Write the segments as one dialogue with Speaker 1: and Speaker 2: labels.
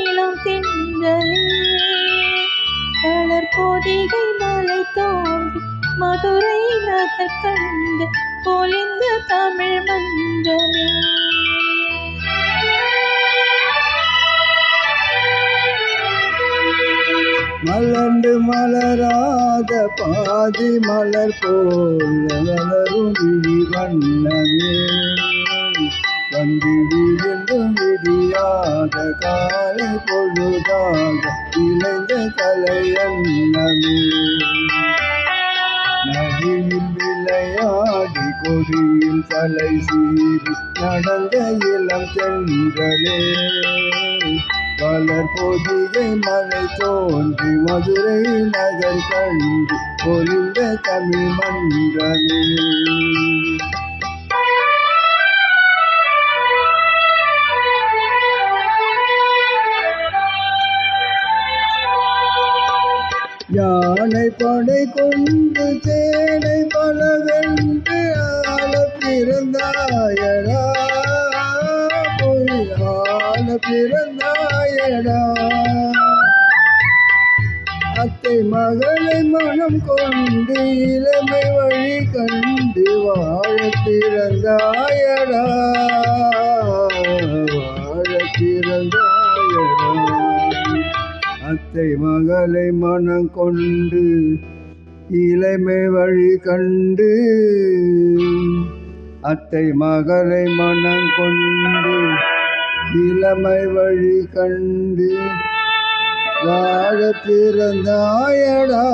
Speaker 1: இளம் திங்களே வளர்பொதிகை மலை தோன்றி மதுரை நகர் கண்டு பொலிந்த தமிழ் மன்றமே.
Speaker 2: மலர்ந்து மலராத பாதி மலர் போல் வளரும் விழி வண்ணமே வந்து விழுந்தும் விடியாத காலை பொழுதாக இணைந்த கலை அன்னமே. நதியில் விளையாடி கொடியில் தலை சீறி நடந்த இளம் தென்றலே வளர்பொதிகை மலை தோன்றி மதுரை நகர் கண்டு பொலிந்த தமிழ் மன்றமே. யானை படை கொண்டு தேனை பலவென்று ஆள பிறந்தாயடா பொய்யாள பிறந்தாயடா. அத்தை மகளை மனம் கொண்டு இளமை வழி கண்டு வாழ பிறந்தாயடா வாழ பிறந்தாயடா. அத்தை மகளை மனம் கொண்டு இளமை வழி கண்டு அத்தை மகளை மனம் கொண்டு இளமை வழி கண்டு வாழ பிறந்தாயடா.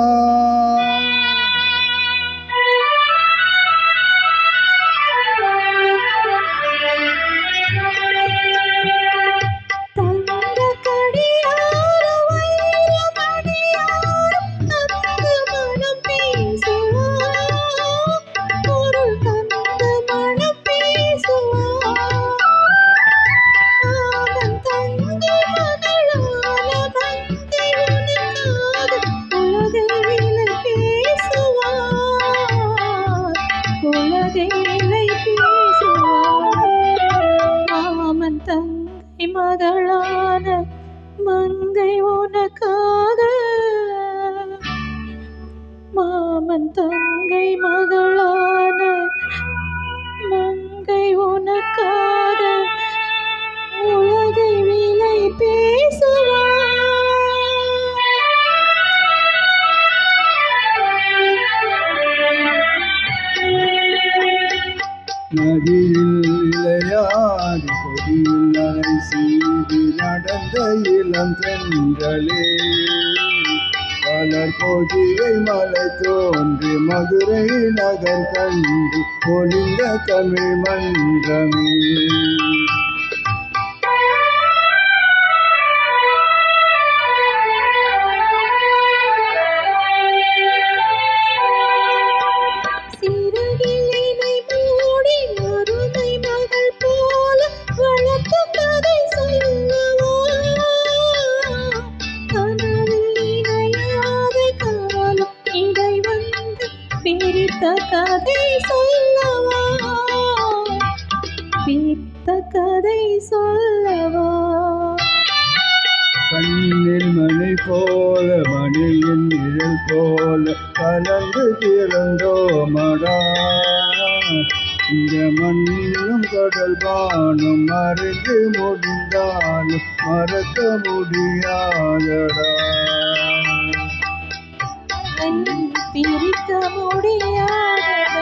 Speaker 1: மாமன் தங்கை மகளான மங்கை உனக்காக மாமன் தங்கை மகளான மங்கை உனக்காக உலகை விலை பேசுவார்.
Speaker 2: நதியில் விளையாடி கொடியில் அலை சீறி நடந்த இளம் தென்றலே வளர்பொதிகை மலை தோன்றி மதுரை நகர் கண்டு பொலிந்த தமிழ் மன்றமே.
Speaker 1: பிரித்த கதை சொல்லவா பிரித்த கதை சொல்லவா.
Speaker 2: கண்ணில் மணி போல மணியின் நிழல் போல கலந்து பிறந்தோமடா இந்த மண்ணிலும் கடல் வானும் மறைந்து முடிந்தாலும் மறக்க முடியாதடா
Speaker 1: பிரிக்க முடியாதடா.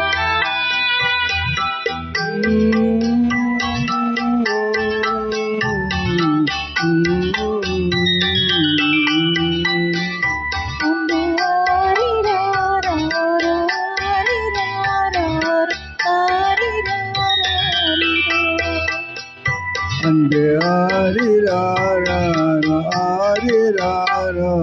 Speaker 2: அங்கே ஆரிராரோ ஆரிராரோ